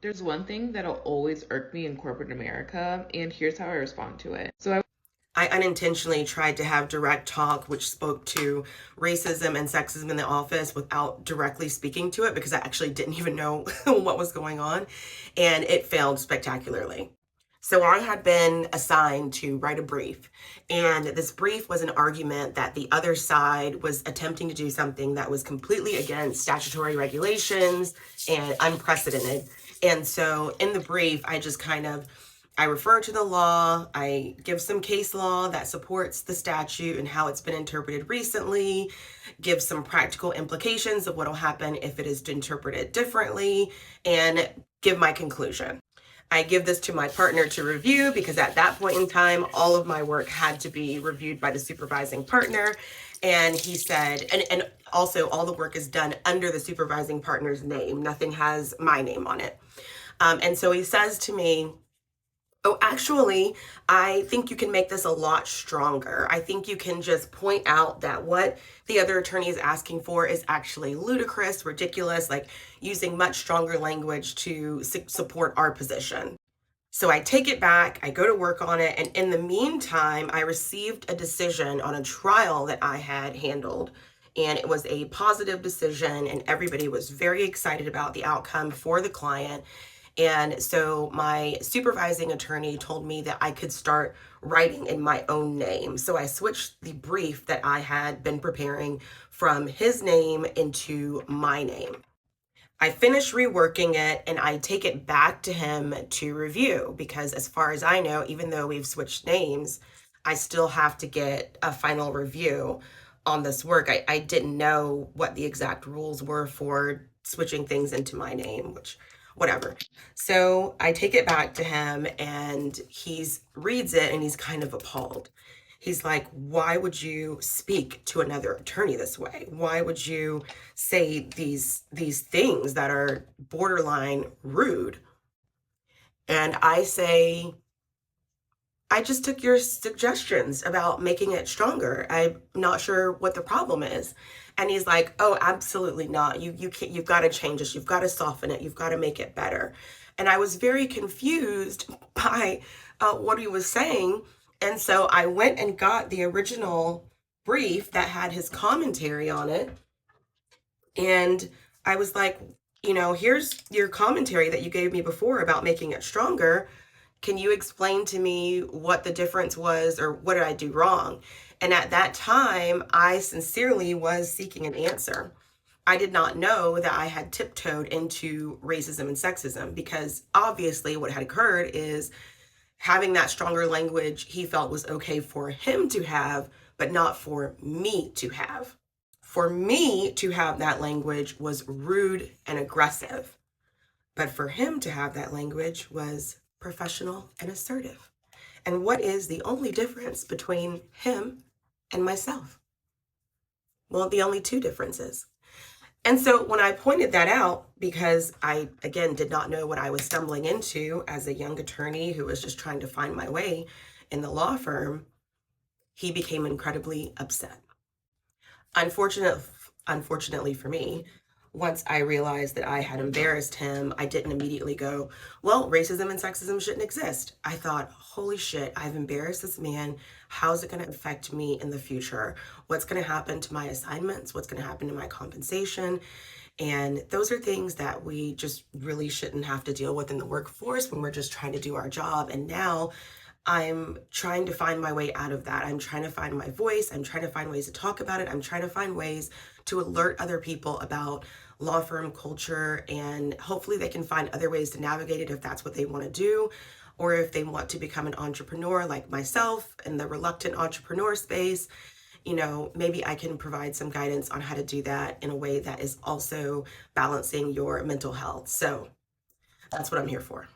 There's one thing that'll always irk me in corporate America, and here's how I respond to it. I unintentionally tried to have direct talk, which spoke to racism and sexism in the office without directly speaking to it because I actually didn't even know what was going on. And it failed spectacularly. So I had been assigned to write a brief. And this brief was an argument that the other side was attempting to do something that was completely against statutory regulations and unprecedented. And so in the brief, I refer to the law, I give some case law that supports the statute and how it's been interpreted recently, give some practical implications of what will happen if it is interpreted differently, and give my conclusion. I give this to my partner to review because at that point in time, all of my work had to be reviewed by the supervising partner. And he said, and also all the work is done under the supervising partner's name. Nothing has my name on it. And so he says to me, oh, actually, I think you can make this a lot stronger. I think you can just point out that what the other attorney is asking for is actually ludicrous, ridiculous, like using much stronger language to support our position. So I take it back, I go to work on it, and in the meantime, I received a decision on a trial that I had handled. And it was a positive decision, and everybody was very excited about the outcome for the client. And so my supervising attorney told me that I could start writing in my own name. So I switched the brief that I had been preparing from his name into my name. I finish reworking it and I take it back to him to review because, as far as I know, even though we've switched names, I still have to get a final review on this work. I didn't know what the exact rules were for switching things into my name, which, whatever. So I take it back to him and he's reads it and he's kind of appalled. He's like, why would you speak to another attorney this way? Why would you say these things that are borderline rude? And I say, I just took your suggestions about making it stronger. I'm not sure what the problem is. And he's like, oh, absolutely not. You can't, you've got to change this. You've got to soften it. You've got to make it better. And I was very confused by what he was saying. And so I went and got the original brief that had his commentary on it. And I was like, here's your commentary that you gave me before about making it stronger. Can you explain to me what the difference was or what did I do wrong? And at that time, I sincerely was seeking an answer. I did not know that I had tiptoed into racism and sexism because obviously what had occurred is having that stronger language he felt was okay for him to have, but not for me to have. For me to have that language was rude and aggressive, but for him to have that language was professional and assertive. And what is the only difference between him and myself? Well, the only two differences. And so when I pointed that out, because I, again, did not know what I was stumbling into as a young attorney who was just trying to find my way in the law firm, he became incredibly upset. Unfortunate, Unfortunately for me, once I realized that I had embarrassed him, I didn't immediately go, well, racism and sexism shouldn't exist. I thought, holy shit, I've embarrassed this man. How's it going to affect me in the future? What's going to happen to my assignments? What's going to happen to my compensation? And those are things that we just really shouldn't have to deal with in the workforce when we're just trying to do our job. And now I'm trying to find my way out of that. I'm trying to find my voice. I'm trying to find ways to talk about it. I'm trying to find ways to alert other people about law firm culture, and hopefully they can find other ways to navigate it if that's what they want to do, or if they want to become an entrepreneur like myself in the reluctant entrepreneur space. Maybe I can provide some guidance on how to do that in a way that is also balancing your mental health. So that's what I'm here for.